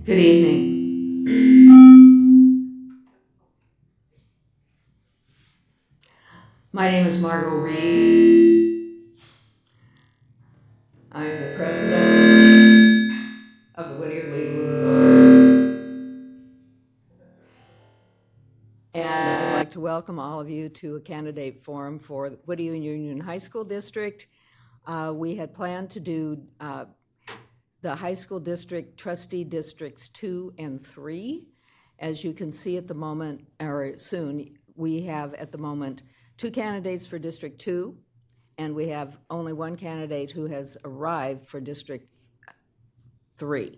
Good evening. My name is Margot Reed. I'm the president of the Whittier League of Voters. And I'd like to welcome all of you to a candidate forum for the Whittier Union High School District. We had planned to do the high school district trustee districts 2 and 3. As you can see at the moment, or soon, we have at the moment 2 candidates for District 2, and we have only 1 candidate who has arrived for District 3.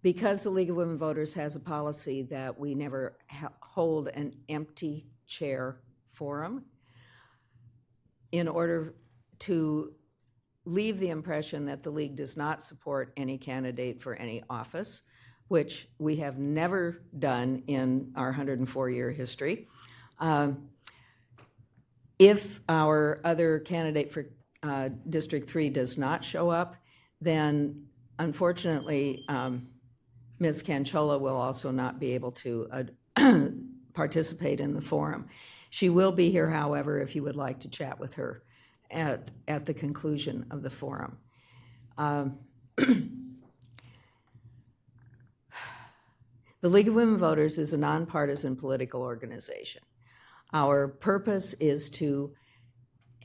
Because the League of Women Voters has a policy that we never hold an empty chair forum, in order to leave the impression that the League does not support any candidate for any office, which we have never done in our 104-year history. If our other candidate for District 3 does not show up, then unfortunately, Ms. Canchola will also not be able to participate in the forum. She will be here, however, if you would like to chat with her at the conclusion of the forum. The League of Women Voters is a nonpartisan political organization. Our purpose is to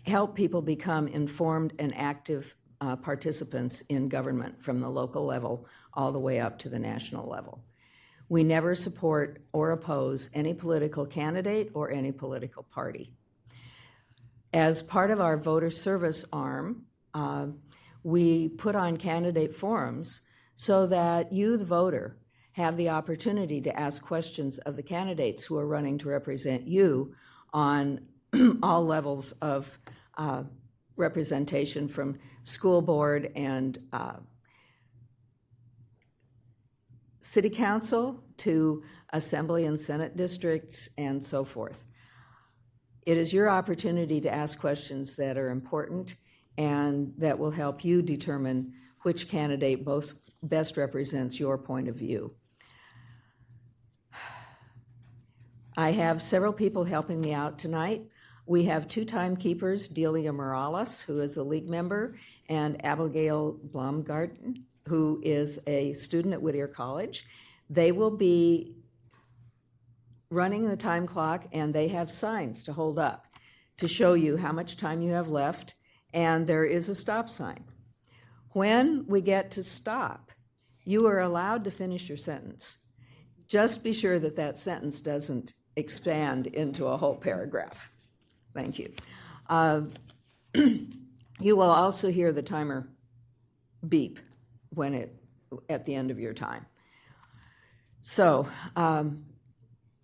help people become informed and active participants in government from the local level all the way up to the national level. We never support or oppose any political candidate or any political party. As part of our voter service arm, we put on candidate forums so that you, the voter, have the opportunity to ask questions of the candidates who are running to represent you on all levels of representation, from school board and city council to assembly and senate districts and so forth. It is your opportunity to ask questions that are important and that will help you determine which candidate best represents your point of view. I have several people helping me out tonight. We have 2 timekeepers, Delia Morales, who is a League member, and Abigail Blumgarten, who is a student at Whittier College. They will be running the time clock, and they have signs to hold up to show you how much time you have left, and there is a stop sign. When we get to stop, you are allowed to finish your sentence. Just be sure that that sentence doesn't expand into a whole paragraph. Thank you. You will also hear the timer beep at the end of your time. So,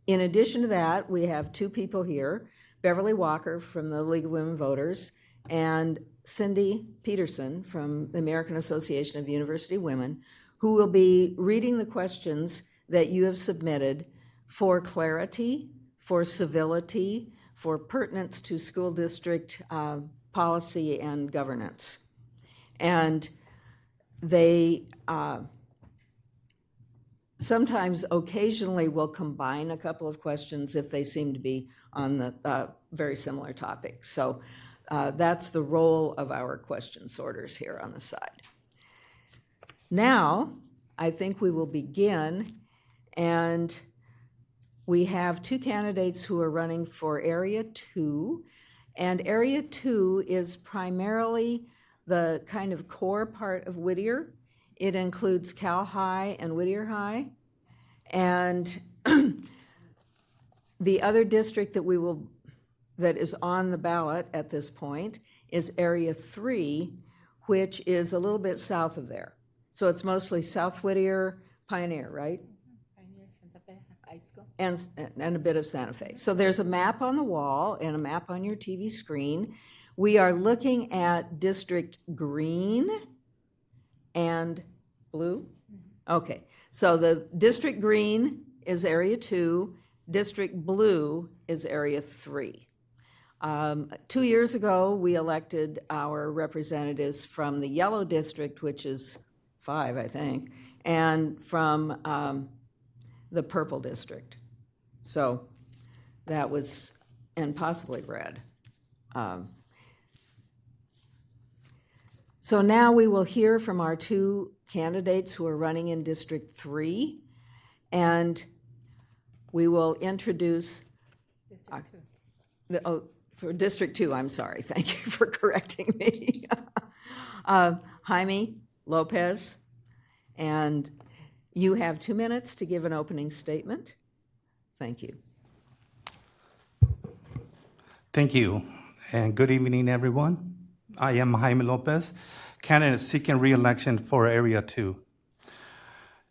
in addition to that, we have 2 people here, Beverly Walker from the League of Women Voters and Cindy Peterson from the American Association of University Women, who will be reading the questions that you have submitted for clarity, for civility, for pertinence to school district policy and governance. And they sometimes occasionally will combine a couple of questions if they seem to be on the very similar topic. So that's the role of our question sorters here on the side. Now, I think we will begin, and we have 2 candidates who are running for Area 2, and Area 2 is primarily the kind of core part of Whittier. It includes Cal High and Whittier High, and the other district that is on the ballot at this point is Area 3, which is a little bit south of there. So it's mostly South Whittier, Pioneer, right? Pioneer, Santa Fe High School. And a bit of Santa Fe. So there's a map on the wall and a map on your TV screen. We are looking at District Green and Blue. Okay, so the District Green is Area 2, District Blue is Area 3. 2 years ago, we elected our representatives from the Yellow District, which is 5, I think, and from the Purple District. So that was, and possibly red. So now we will hear from our two candidates who are running in District 3, and we will introduce District 2. for District 2, I'm sorry. Thank you for correcting me. Jaime Lopez, and you have 2 minutes to give an opening statement. Thank you. Thank you, and good evening, everyone. I am Jaime Lopez, candidate seeking re-election for Area 2.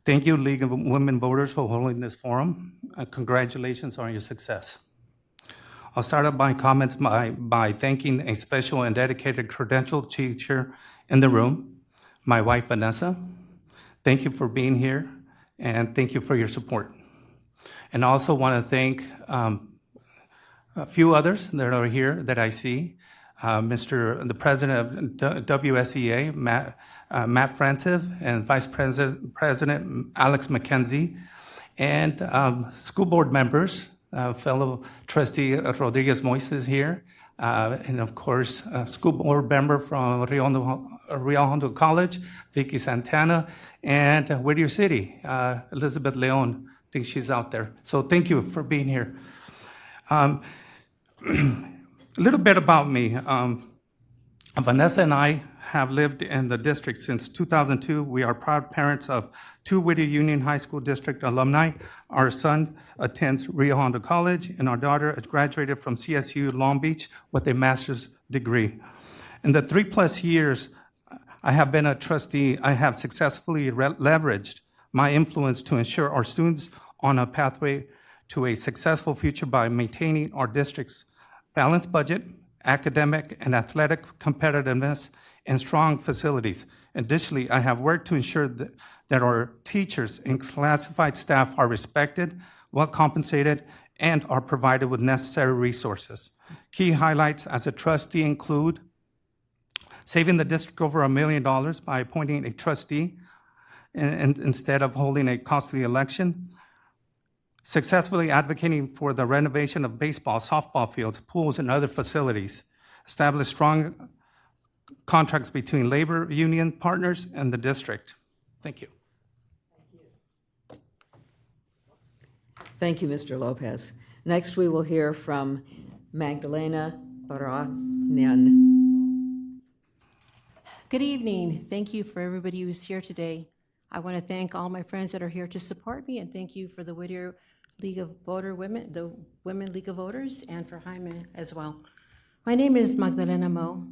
Thank you, League of Women Voters, for holding this forum. Congratulations on your success. I'll start up my comments by thanking a special and dedicated credentialed teacher in the room, my wife, Vanessa. Thank you for being here, and thank you for your support. And I also want to thank a few others that are here that I see. The President of WSEA, Matt Francis, and Vice President Alex McKenzie, and school board members, fellow Trustee Rodriguez Moises here, and of course, school board member from Rio Hondo College, Vicky Santana, and Whittier City, Elizabeth Leon. I think she's out there. So thank you for being here. A little bit about me. Vanessa and I have lived in the district since 2002. We are proud parents of 2 Whittier Union High School District alumni. Our son attends Rio Hondo College, and our daughter has graduated from CSU Long Beach with a master's degree. In the 3+ years I have been a trustee, I have successfully leveraged my influence to ensure our students on a pathway to a successful future by maintaining our district's balanced budget, academic and athletic competitiveness, and strong facilities. Additionally, I have worked to ensure that our teachers and classified staff are respected, well compensated, and are provided with necessary resources. Key highlights as a trustee include saving the district over $1 million by appointing a trustee instead of holding a costly election, successfully advocating for the renovation of baseball, softball fields, pools, and other facilities, establish strong contracts between labor union partners and the district. Thank you. Thank you, Mr. Lopez. Next, we will hear from Magdalena Baranian. Good evening. Thank you for everybody who's here today. I want to thank all my friends that are here to support me, and thank you for the Whittier League of Women, the Women League of Voters, and for Jaime as well. My name is Magdalena Mo.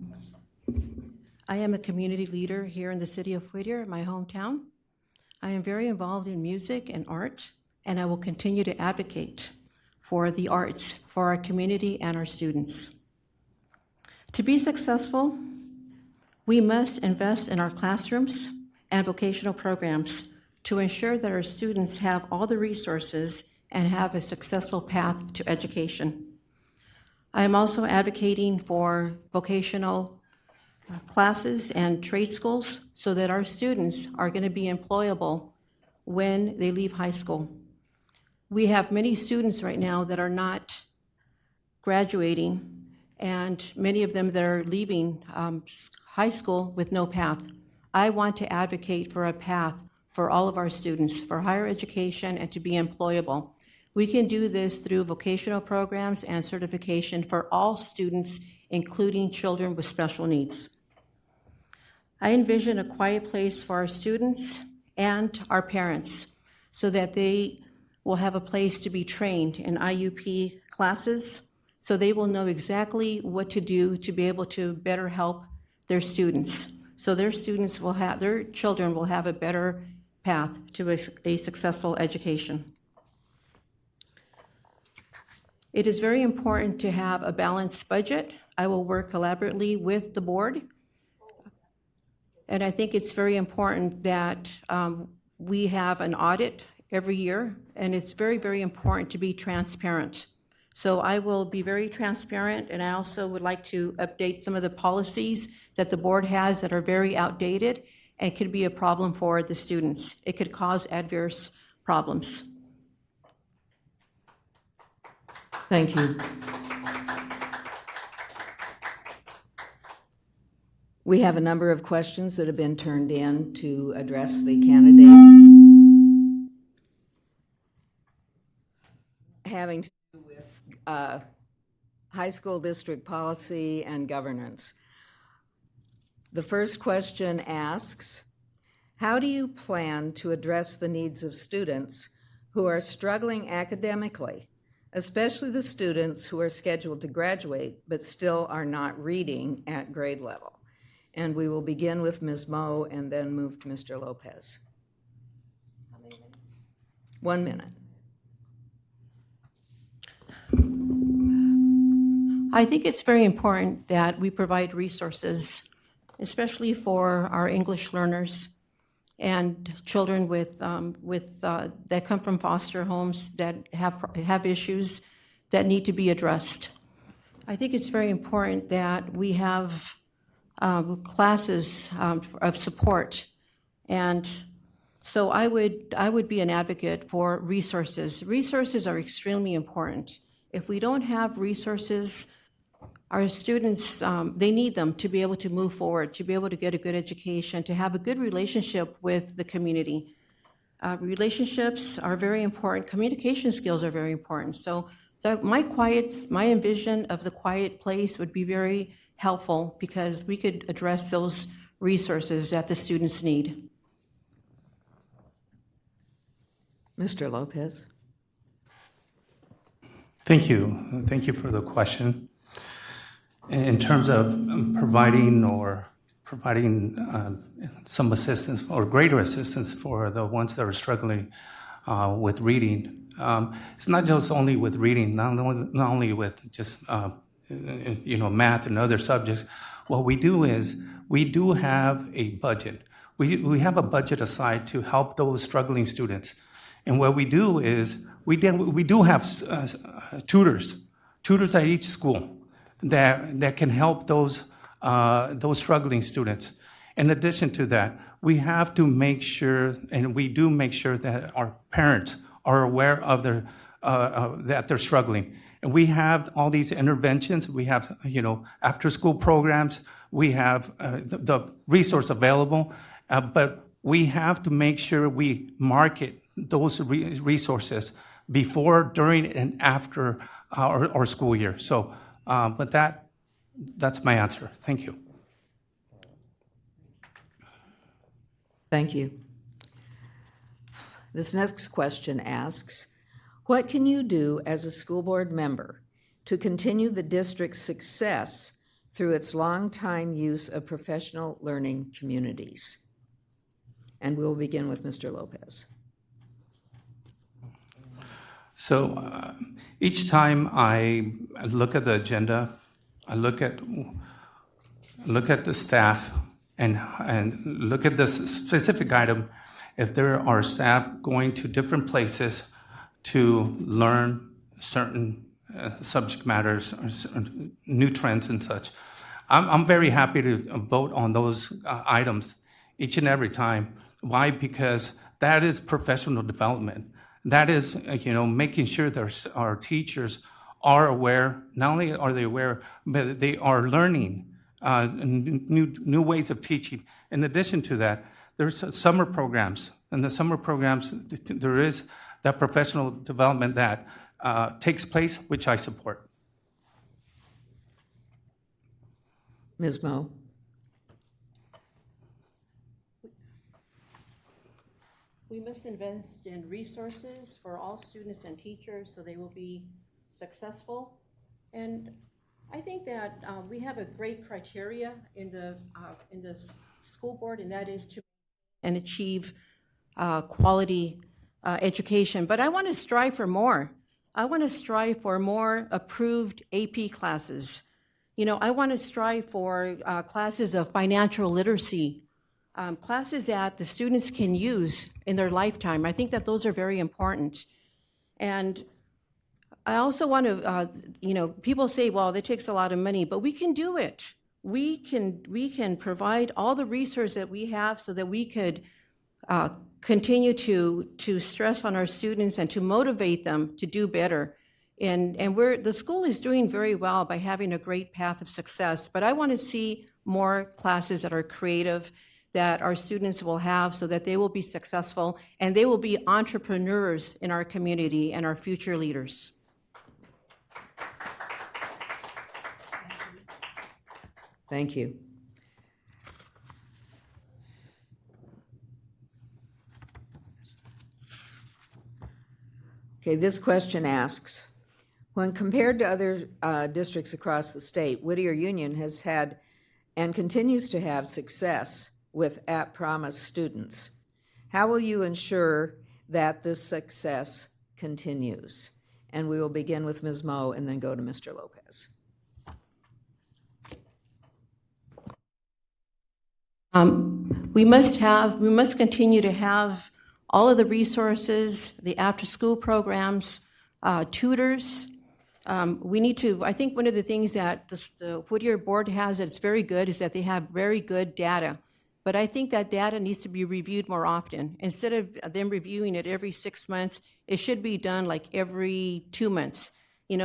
I am a community leader here in the city of Whittier, my hometown. I am very involved in music and art, and I will continue to advocate for the arts, for our community and our students. To be successful, we must invest in our classrooms and vocational programs to ensure that our students have all the resources and have a successful path to education. I am also advocating for vocational classes and trade schools so that our students are going to be employable when they leave high school. We have many students right now that are not graduating, and many of them that are leaving high school with no path. I want to advocate for a path for all of our students, for higher education and to be employable. We can do this through vocational programs and certification for all students, including children with special needs. I envision a quiet place for our students and our parents so that they will have a place to be trained in IUP classes, so they will know exactly what to do to be able to better help their students. So their children will have a better path to a successful education. It is very important to have a balanced budget. I will work collaboratively with the board. And I think it's very important that we have an audit every year, and it's very, very important to be transparent. So I will be very transparent, and I also would like to update some of the policies that the board has that are very outdated, and could be a problem for the students. It could cause adverse problems. Thank you. We have a number of questions that have been turned in to address the candidates, having to do with high school district policy and governance. The first question asks, how do you plan to address the needs of students who are struggling academically, especially the students who are scheduled to graduate but still are not reading at grade level? And we will begin with Ms. Moe and then move to Mr. Lopez. How many minutes? 1 minute. I think it's very important that we provide resources, especially for our English learners and children that come from foster homes that have issues that need to be addressed. I think it's very important that we have classes of support, and so I would be an advocate for resources. Resources are extremely important. If we don't have resources, our students, they need them to be able to move forward, to be able to get a good education, to have a good relationship with the community. Relationships are very important. Communication skills are very important. So my envision of the quiet place would be very helpful because we could address those resources that the students need. Mr. Lopez. Thank you. Thank you for the question. In terms of providing some assistance or greater assistance for the ones that are struggling with reading, it's not just only with reading, not only with just math and other subjects. What we do is we do have a budget. We have a budget aside to help those struggling students, and what we do is we do have tutors at each school that can help those struggling students. In addition to that, we have to make sure, and we do make sure that our parents are aware of that they're struggling. And we have all these interventions. We have, after-school programs. We have the resource available, but we have to make sure we market those resources before, during, and after our school year. So, but that's my answer. Thank you. Thank you. This next question asks, what can you do as a school board member to continue the district's success through its longtime use of professional learning communities? And we'll begin with Mr. Lopez. So each time I look at the agenda, I look at the staff and look at this specific item. If there are staff going to different places to learn certain subject matters or new trends and such, I'm very happy to vote on those items each and every time. Why? Because that is professional development. That is, making sure that our teachers are aware. Not only are they aware, but they are learning new ways of teaching. In addition to that, there's summer programs. In the summer programs, there is that professional development that takes place, which I support. Ms. Moe. We must invest in resources for all students and teachers so they will be successful. And I think that we have a great criteria in the school board, and that is to achieve quality education. But I want to strive for more. I want to strive for more approved AP classes. I want to strive for classes of financial literacy, classes that the students can use in their lifetime. I think that those are very important. And I also want to, people say, well, that takes a lot of money, but we can do it. we can provide all the resources that we have so that we could continue to stress on our students and to motivate them to do better. And the school is doing very well by having a great path of success, but I want to see more classes that are creative, that our students will have so that they will be successful and they will be entrepreneurs in our community and our future leaders. Thank you. Okay, this question asks, when compared to other districts across the state, Whittier Union has had and continues to have success with at-promise students. How will you ensure that this success continues? And we will begin with Ms. Moe and then go to Mr. Lopez. We must continue to have all of the resources, the after-school programs, tutors. I think one of the things that the Whittier board has that's very good is that they have very good data. But I think that data needs to be reviewed more often. Instead of them reviewing it every 6 months, it should be done like every 2 months,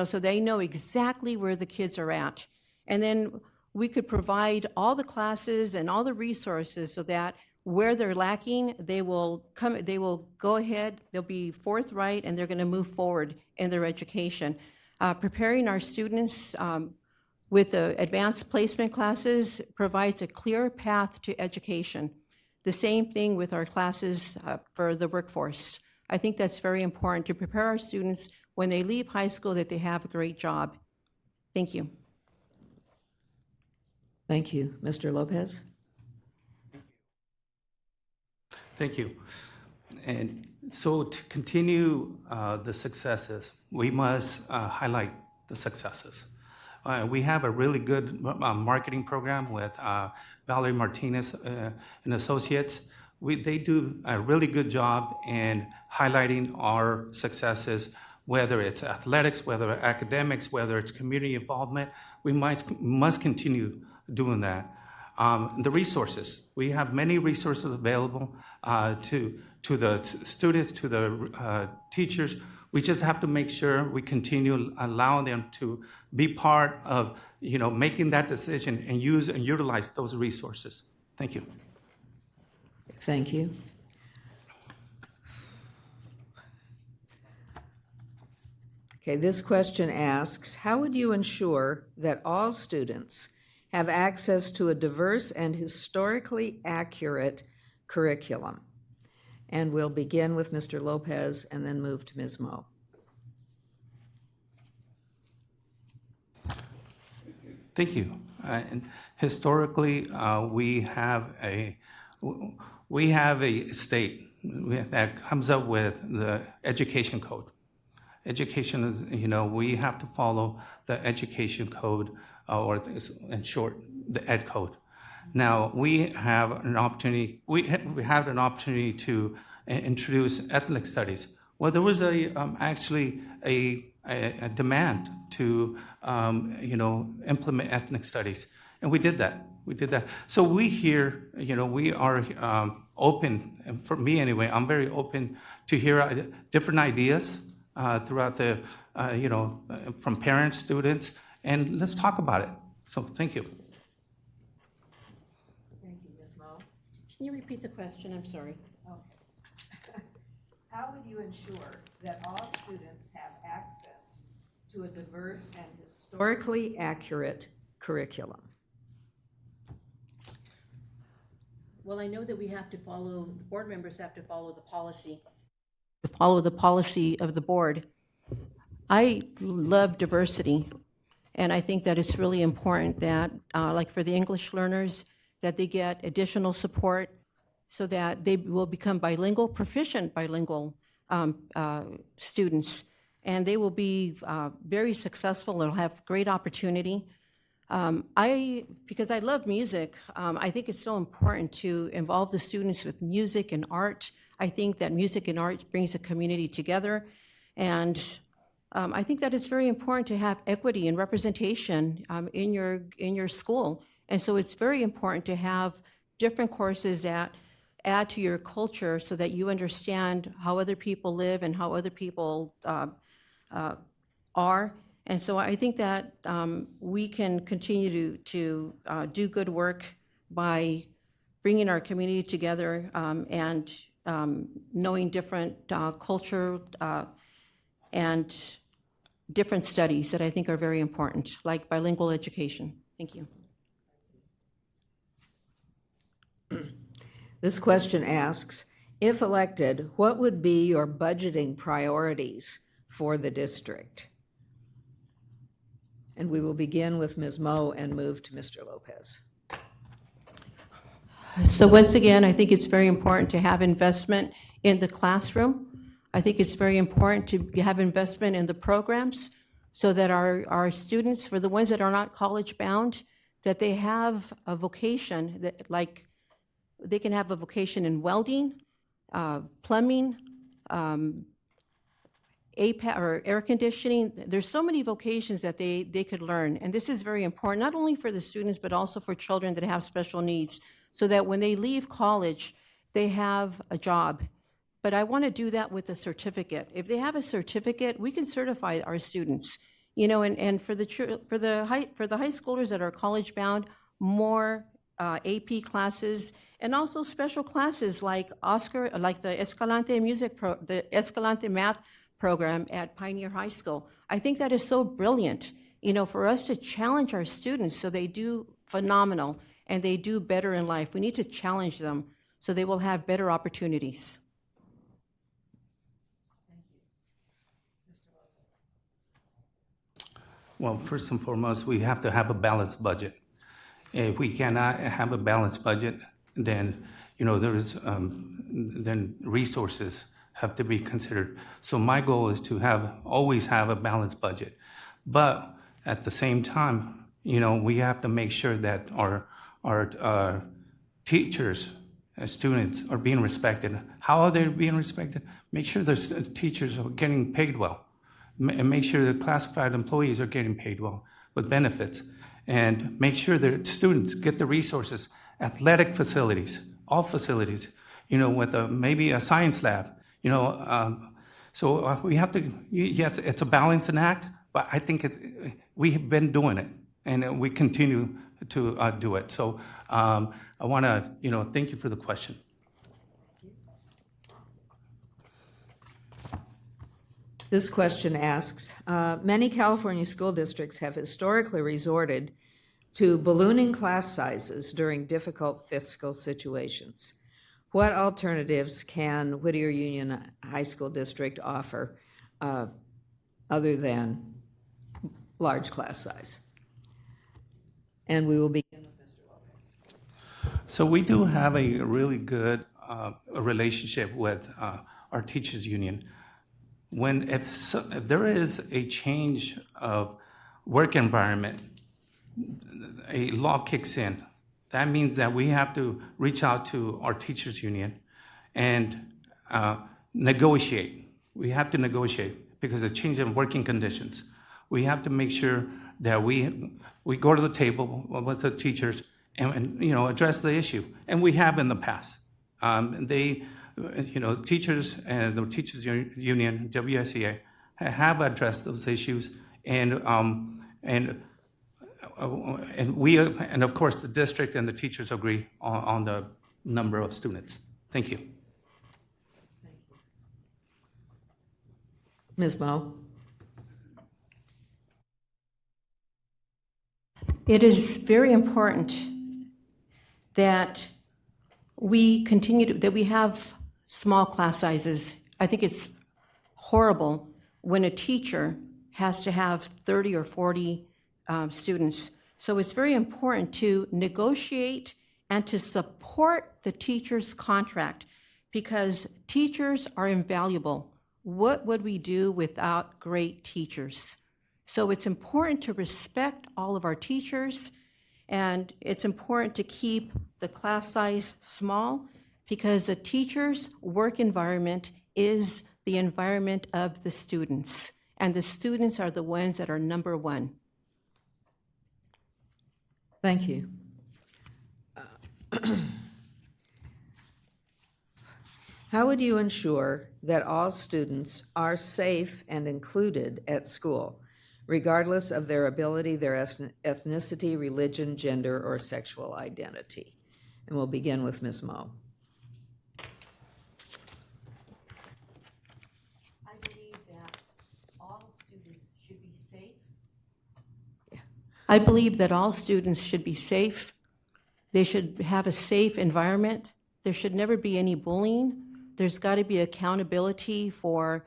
so they know exactly where the kids are at. And then we could provide all the classes and all the resources so that where they're lacking, they will go ahead, they'll be forthright, and they're going to move forward in their education. Preparing our students with the advanced placement classes provides a clear path to education. The same thing with our classes for the workforce. I think that's very important to prepare our students when they leave high school that they have a great job. Thank you. Thank you. Mr. Lopez? Thank you. And so to continue the successes, we must highlight the successes. We have a really good marketing program with Valerie Martinez and Associates. They do a really good job in highlighting our successes, whether it's athletics, whether academics, whether it's community involvement. We must continue doing that. The resources. We have many resources available to the students, to the teachers. We just have to make sure we continue allowing them to be part of, making that decision and use and utilize those resources. Thank you. Thank you. Okay, this question asks, how would you ensure that all students have access to a diverse and historically accurate curriculum? And we'll begin with Mr. Lopez and then move to Ms. Moe. Thank you. And historically, we have a state that comes up with the education code. Education is, we have to follow the education code, or in short, the Ed code. Now we have an opportunity. We have an opportunity to introduce ethnic studies. Well, there was actually a demand to implement ethnic studies, and we did that. So we here, we are open. And for me anyway, I'm very open to hear different ideas throughout the from parents, students, and let's talk about it. So thank you. Thank you, Ms. Moe. Can you repeat the question? I'm sorry. How would you ensure that all students have access to a diverse and historically accurate curriculum? Well, I know that we have to follow, the board members have to follow the policy of the board. I love diversity, and I think that it's really important that, like for the English learners, that they get additional support so that they will become proficient bilingual students, and they will be very successful. They'll have great opportunity. Because I love music, I think it's so important to involve the students with music and art. I think that music and art brings a community together, and I think that it's very important to have equity and representation in your school. And so it's very important to have different courses that add to your culture so that you understand how other people live and how other people are. And so I think that we can continue to do good work by bringing our community together and knowing different culture and different studies that I think are very important, like bilingual education. Thank you. This question asks, if elected, what would be your budgeting priorities for the district? And we will begin with Ms. Moe and move to Mr. Lopez. So once again, I think it's very important to have investment in the classroom. I think it's very important to have investment in the programs so that our students, for the ones that are not college bound, that they have a vocation that, like, they can have a vocation in welding, plumbing, APA or air conditioning. There's so many vocations that they could learn. And this is very important, not only for the students, but also for children that have special needs, so that when they leave college, they have a job. But I want to do that with a certificate. If they have a certificate, we can certify our students. You know, and for the high schoolers that are college bound, more AP classes, and also special classes like the Escalante Math program at Pioneer High School. I think that is so brilliant, you know, for us to challenge our students so they do phenomenal and they do better in life. We need to challenge them so they will have better opportunities. Well, first and foremost, we have to have a balanced budget. If we cannot have a balanced budget, then, you know, then resources have to be considered. So my goal is to always have a balanced budget. But at the same time, you know, we have to make sure that our teachers and students are being respected. How are they being respected? Make sure the teachers are getting paid well. And make sure the classified employees are getting paid well with benefits. And make sure that students get the resources, athletic facilities, all facilities, you know, with maybe a science lab, you know. So we have to, yes, it's a balancing act, but I think we have been doing it, and we continue to do it. So I want to, you know, thank you for the question. This question asks, many California school districts have historically resorted to ballooning class sizes during difficult fiscal situations. What alternatives can Whittier Union High School District offer other than large class size? And we will begin with Mr. Lopez. So we do have a really good relationship with our teachers union. If there is a change of work environment, a law kicks in. That means that we have to reach out to our teachers union and negotiate. We have to negotiate because of change in working conditions. We have to make sure that we go to the table with the teachers and you know, address the issue. And we have in the past. You know, teachers and the teachers union, WSEA, have addressed those issues, and of course the district and the teachers agree on the number of students. Thank you. Ms. Moe. It is very important that we have small class sizes. I think it's horrible when a teacher has to have 30 or 40 students. So it's very important to negotiate and to support the teacher's contract, because teachers are invaluable. What would we do without great teachers? So it's important to respect all of our teachers, and it's important to keep the class size small, because the teacher's work environment is the environment of the students, and the students are the ones that are number one. Thank you. How would you ensure that all students are safe and included at school, regardless of their ability, their ethnicity, religion, gender, or sexual identity? And we'll begin with Ms. Moe. I believe that all students should be safe. I believe that all students should be safe. They should have a safe environment. There should never be any bullying. There's got to be accountability for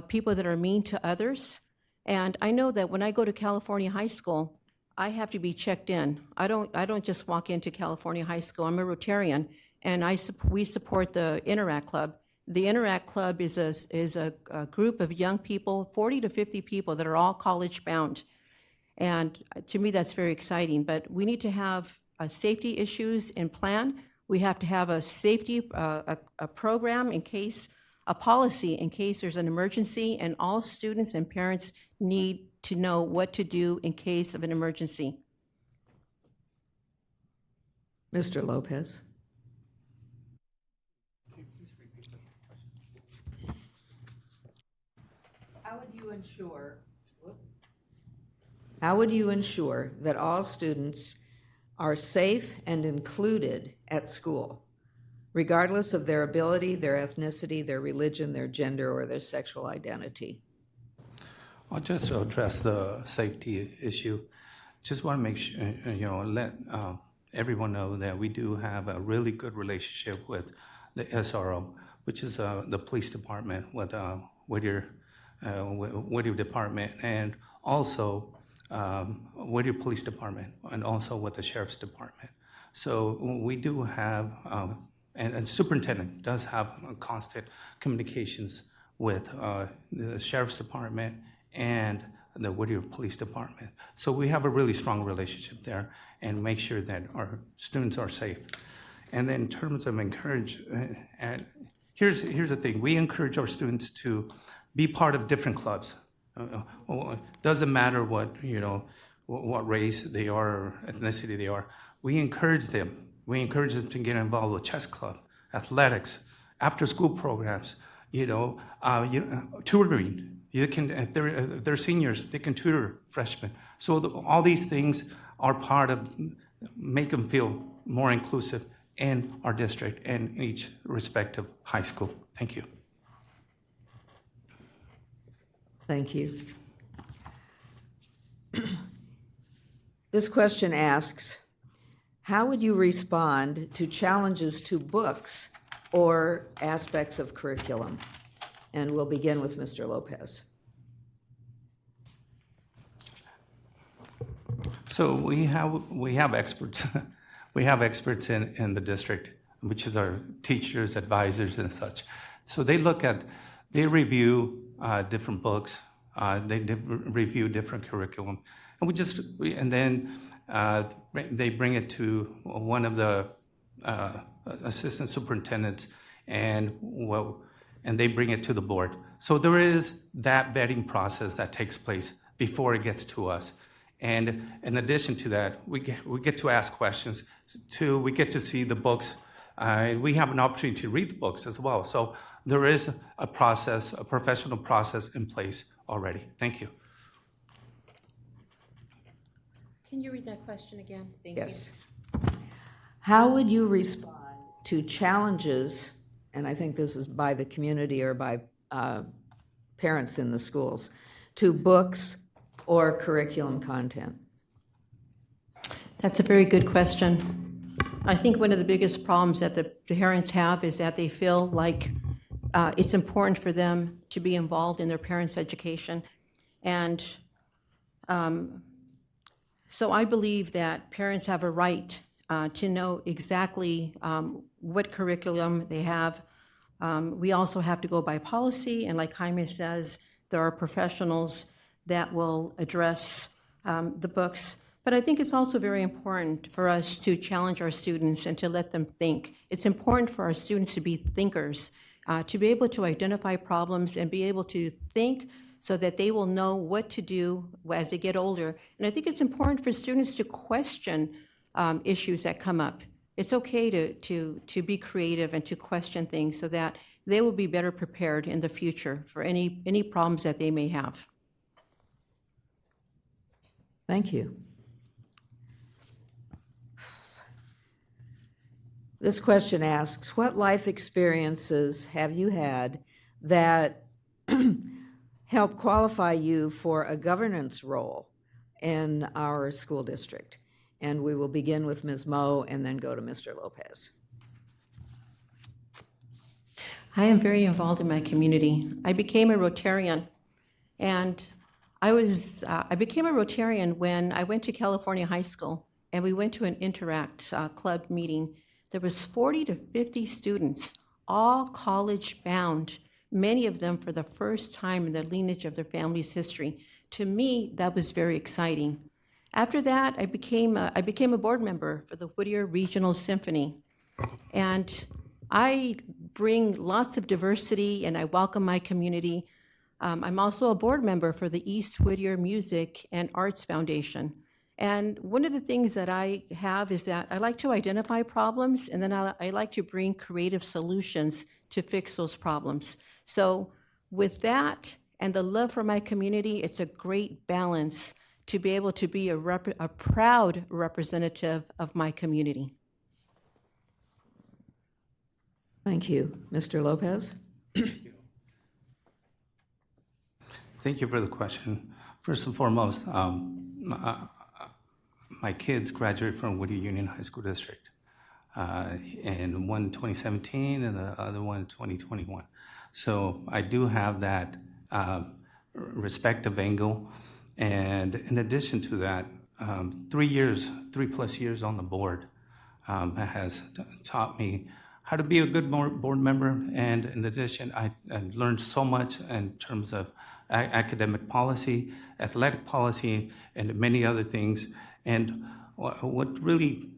people that are mean to others. And I know that when I go to California high school, I have to be checked in. I don't just walk into California high school. I'm a Rotarian, and we support the Interact Club. The Interact Club is a group of young people, 40 to 50 people that are all college bound. And to me, that's very exciting. But we need to have safety issues in plan. We have to have a safety a program in case, a policy in case there's an emergency, and all students and parents need to know what to do in case of an emergency. Mr. Lopez. How would you ensure that all students are safe and included at school, regardless of their ability, their ethnicity, their religion, their gender, or their sexual identity? I'll just address the safety issue. Just want to make sure, let everyone know that we do have a really good relationship with the SRO, which is the police department, with Whittier Department, and also Whittier Police Department, and also with the Sheriff's Department. So we do have, and superintendent does have constant communications with the Sheriff's Department and the Whittier Police Department. So we have a really strong relationship there and make sure that our students are safe. And then in terms of encourage, and here's the thing, we encourage our students to be part of different clubs. It doesn't matter what race they are or ethnicity they are. We encourage them. We encourage them to get involved with chess club, athletics, after-school programs. Tutoring. You can, if they're seniors, they can tutor freshmen. So all these things are part of make them feel more inclusive in our district and each respective high school. Thank you. Thank you. This question asks, how would you respond to challenges to books or aspects of curriculum? And we'll begin with Mr. Lopez. So we have experts. We have experts in the district, which is our teachers, advisors, and such. So they review different books. They review different curriculum, and then they bring it to one of the assistant superintendents, and they bring it to the board. So there is that vetting process that takes place before it gets to us. And in addition to that, we get to ask questions. We get to see the books. We have an opportunity to read the books as well. So there is a process, a professional process in place already. Thank you. Can you read that question again? Thank Yes. How would you respond to challenges, and I think this is by the community or by parents in the schools, to books or curriculum content? That's a very good question. I think one of the biggest problems that the parents have is that they feel like it's important for them to be involved in their parents' education. And so I believe that parents have a right to know exactly what curriculum they have. We also have to go by policy, and like Jaime says, there are professionals that will address the books. But I think it's also very important for us to challenge our students and to let them think. It's important for our students to be thinkers, to be able to identify problems and be able to think so that they will know what to do as they get older. And I think it's important for students to question issues that come up. It's okay to be creative and to question things so that they will be better prepared in the future for any problems that they may have. Thank you. This question asks, what life experiences have you had that help qualify you for a governance role in our school district? And we will begin with Ms. Moe and then go to Mr. Lopez. I am very involved in my community. I became a Rotarian, and I became a Rotarian when I went to California High School, and we went to an Interact club meeting. There was 40 to 50 students, all college-bound, many of them for the first time in the lineage of their family's history. To me, that was very exciting. After that, I became a board member for the Whittier Regional Symphony, and I bring lots of diversity, and I welcome my community. I'm also a board member for the East Whittier Music and Arts Foundation. And one of the things that I have is that I like to identify problems, and then I like to bring creative solutions to fix those problems. So with that and the love for my community, it's a great balance to be able to be a proud representative of my community. Thank you. Mr. Lopez? Thank you for the question. First and foremost, my kids graduated from Whittier Union High School District, and one in 2017 and the other one in 2021. So I do have that respective angle. And in addition to that, 3+ years on the board has taught me how to be a good board member. And in addition, I learned so much in terms of academic policy, athletic policy, and many other things. And what really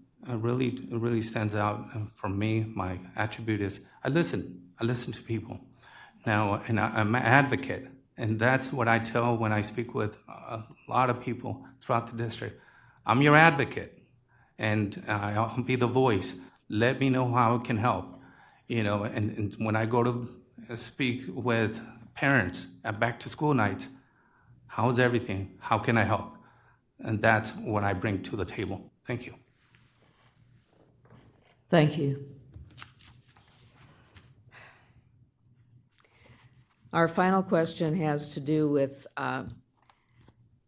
stands out for me, my attribute is I listen to people. Now, and I'm an advocate, and that's what I tell when I speak with a lot of people throughout the district. I'm your advocate, and I'll be the voice. Let me know how it can help. And when I go to speak with parents at back-to-school nights, how's everything? How can I help? And that's what I bring to the table. Thank you. Thank you. Our final question has to do with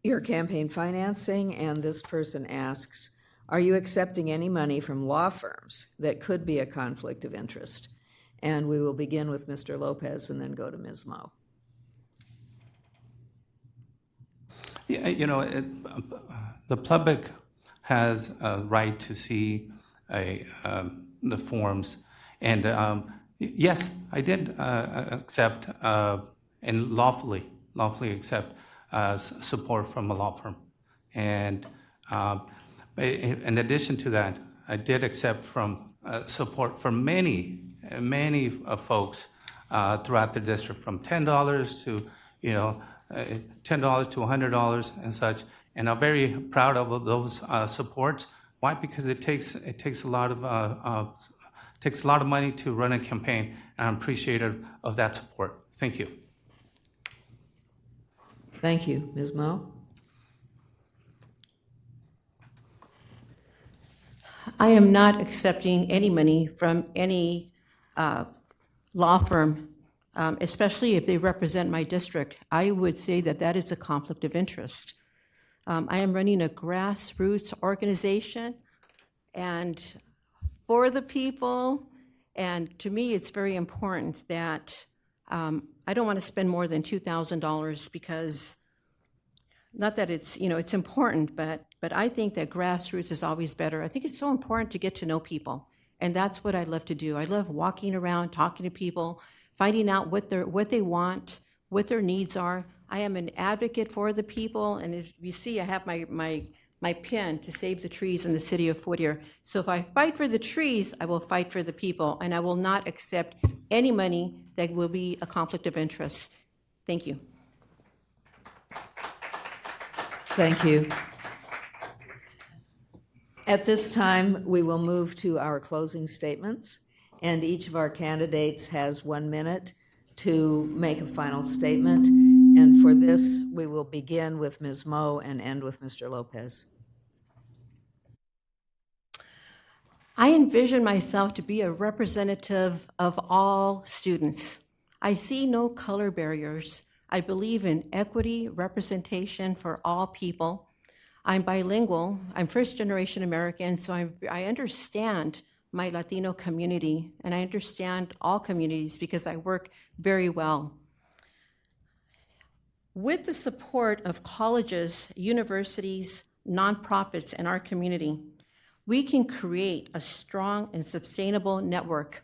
your campaign financing, and this person asks, are you accepting any money from law firms that could be a conflict of interest? And we will begin with Mr. Lopez and then go to Ms. Moe. Yeah, the public has a right to see the forms, and yes, I did accept and lawfully accept support from a law firm, and in addition to that, I did accept from support from many folks throughout the district, from $10 to $10 to $100 and such. And I'm very proud of those supports. Why? Because it takes a lot of money to run a campaign, and I'm appreciative of that support. Thank you. Thank you. Ms. Moe? I am not accepting any money from any law firm, especially if they represent my district. I would say that is a conflict of interest. I am running a grassroots organization and for the people, and to me it's very important that I don't want to spend more than $2,000 because, not that it's important, but I think that grassroots is always better. I think it's so important to get to know people, and that's what I love to do. I love walking around, talking to people, finding out what they want, what their needs are. I am an advocate for the people, and as you see, I have my pen to save the trees in the city of Whittier. So if I fight for the trees, I will fight for the people, and I will not accept any money that will be a conflict of interest. Thank you. Thank you. At this time, we will move to our closing statements, and each of our candidates has 1 minute to make a final statement. And for this, we will begin with Ms. Moe and end with Mr. Lopez. I envision myself to be a representative of all students. I see no color barriers. I believe in equity, representation for all people. I'm bilingual. I'm first-generation American, so I understand my Latino community, and I understand all communities because I work very well. With the support of colleges, universities, nonprofits, and our community, we can create a strong and sustainable network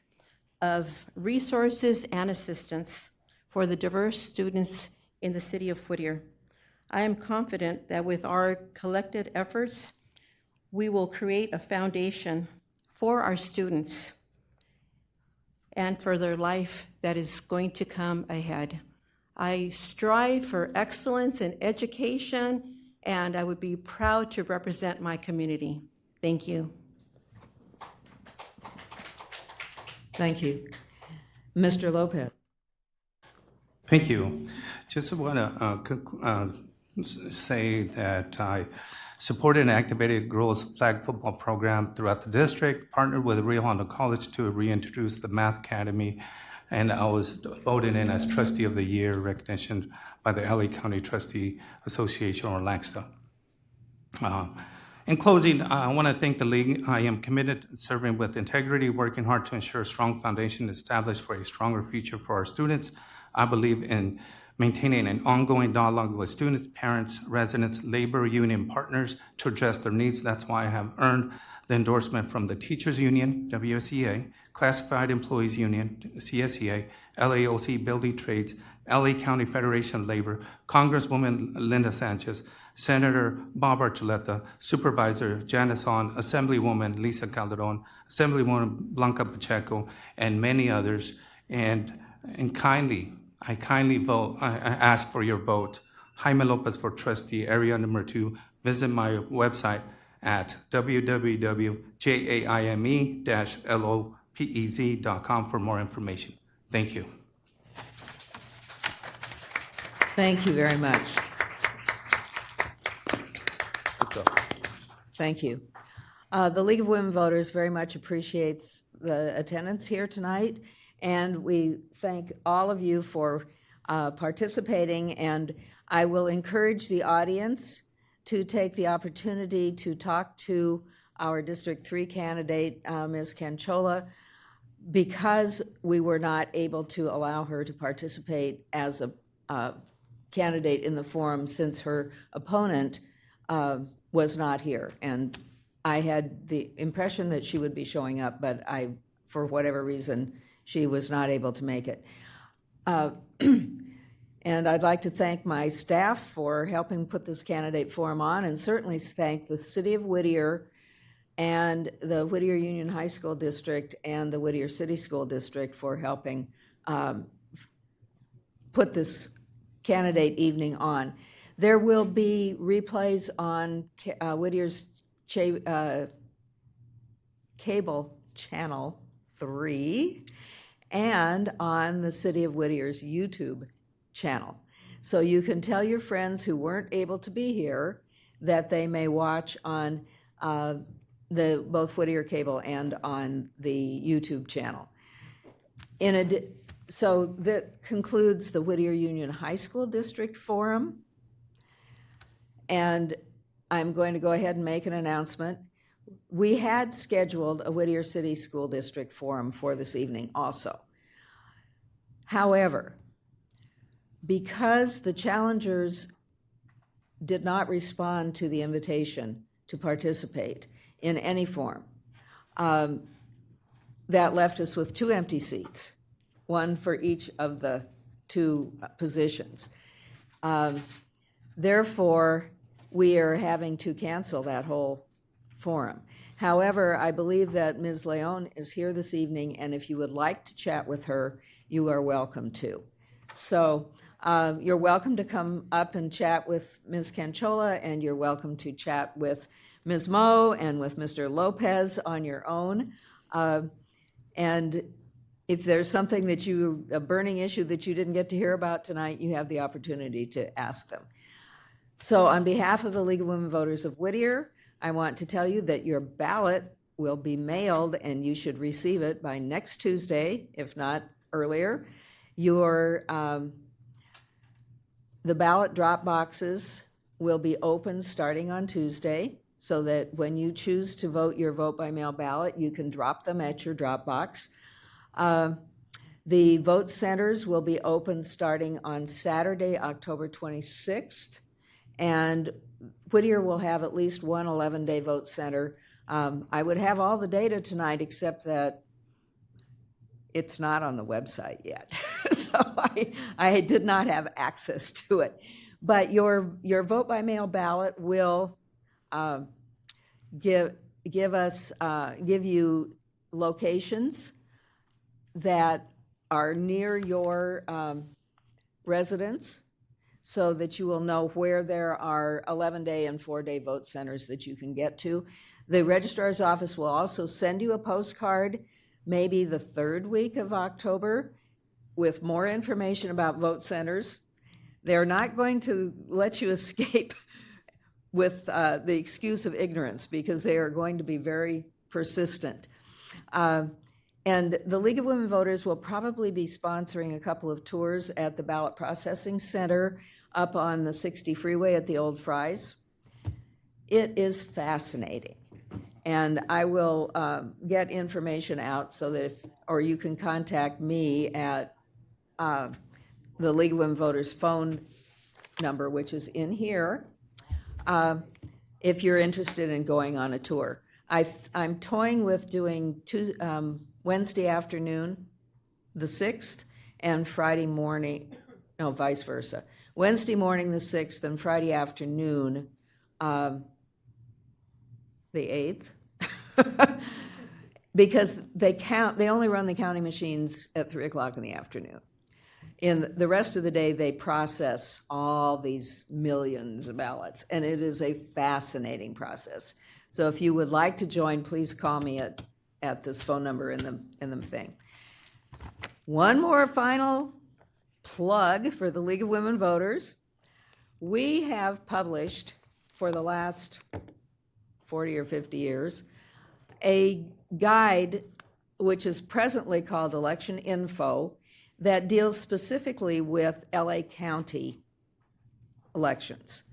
of resources and assistance for the diverse students in the city of Whittier. I am confident that with our collected efforts, we will create a foundation for our students and for their life that is going to come ahead. I strive for excellence in education, and I would be proud to represent my community. Thank you. Thank you. Mr. Lopez. Thank you. Just want to say that I supported and activated Girls Flag Football Program throughout the district, partnered with Rio Hondo College to reintroduce the Math Academy, and I was voted in as Trustee of the Year, recognition by the LA County Trustee Association, or LACSTA. In closing, I want to thank the League. I am committed to serving with integrity, working hard to ensure a strong foundation established for a stronger future for our students. I believe in maintaining an ongoing dialogue with students, parents, residents, labor union partners to address their needs. That's why I have earned the endorsement from the Teachers Union, WSEA, Classified Employees Union, CSEA, LAOC Building Trades, LA County Federation of Labor, Congresswoman Linda Sanchez, Senator Bob Archuleta, Supervisor Janice Hahn, Assemblywoman Lisa Calderon, Assemblywoman Blanca Pacheco, and many others. And I kindly vote. I ask for your vote. Jaime Lopez for Trustee, Area Number 2. Visit my website at www.jaime-lopez.com for more information. Thank you. Thank you very much. Thank you. The League of Women Voters very much appreciates the attendance here tonight, and we thank all of you for participating, and I will encourage the audience to take the opportunity to talk to our District 3 candidate, Ms. Canchola, because we were not able to allow her to participate as a candidate in the forum since her opponent was not here. And I had the impression that she would be showing up, but for whatever reason, she was not able to make it. And I'd like to thank my staff for helping put this candidate forum on, and certainly thank the City of Whittier and the Whittier Union High School District and the Whittier City School District for helping put this candidate evening on. There will be replays on Whittier's cable channel 3 and on the City of Whittier's YouTube channel. So you can tell your friends who weren't able to be here that they may watch on both Whittier Cable and on the YouTube channel. So that concludes the Whittier Union High School District Forum. And I'm going to go ahead and make an announcement. We had scheduled a Whittier City School District Forum for this evening also. However, because the challengers did not respond to the invitation to participate in any form, that left us with 2 empty seats, one for each of the 2 positions. Therefore, we are having to cancel that whole forum. However, I believe that Ms. Leon is here this evening, and if you would like to chat with her, you are welcome to. So you're welcome to come up and chat with Ms. Canchola, and you're welcome to chat with Ms. Moe and with Mr. Lopez on your own. And if there's something that a burning issue that you didn't get to hear about tonight, you have the opportunity to ask them. So on behalf of the League of Women Voters of Whittier, I want to tell you that your ballot will be mailed and you should receive it by next Tuesday, if not earlier. The ballot drop boxes will be open starting on Tuesday so that when you choose to vote your vote by mail ballot, you can drop them at your drop box. The vote centers will be open starting on Saturday, October 26th, and Whittier will have at least one 11-day vote center. I would have all the data tonight except that it's not on the website yet. So I did not have access to it. But your vote by mail ballot will give you locations that are near your residence so that you will know where there are 11-day and 4-day vote centers that you can get to. The registrar's office will also send you a postcard maybe the third week of October with more information about vote centers. They're not going to let you escape with the excuse of ignorance because they are going to be very persistent. And the League of Women Voters will probably be sponsoring a couple of tours at the Ballot Processing Center up on the 60 freeway at the Old Fries. It is fascinating. And I will get information out so that or you can contact me at the League of Women Voters phone number, which is in here, if you're interested in going on a tour. I'm toying with doing Wednesday afternoon, the 6th, and Friday morning, no, vice versa. Wednesday morning, the 6th, and Friday afternoon, the 8th, because they only run the counting machines at 3 o'clock in the afternoon. In the rest of the day, they process all these millions of ballots, and it is a fascinating process. So if you would like to join, please call me at this phone number in the thing. One more final plug for the League of Women Voters. We have published for the last 40 or 50 years a guide which is presently called Election Info that deals specifically with LA County elections.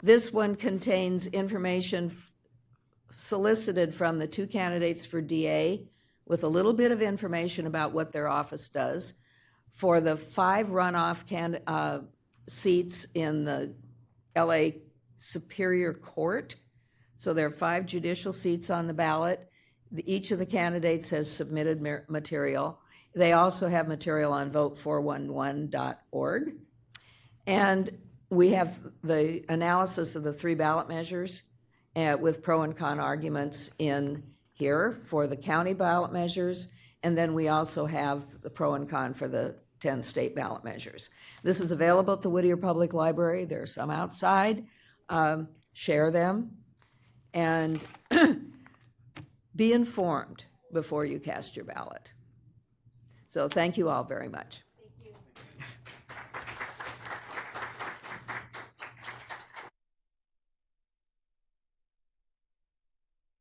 This one contains information solicited from the two candidates for DA with a little bit of information about what their office does. For the 5 runoff seats in the LA Superior Court, so there are 5 judicial seats on the ballot. Each of the candidates has submitted material. They also have material on vote411.org. And we have the analysis of the 3 ballot measures with pro and con arguments in here for the county ballot measures. And then we also have the pro and con for the 10 state ballot measures. This is available at the Whittier Public Library. There are some outside. Share them. And be informed before you cast your ballot. So thank you all very much.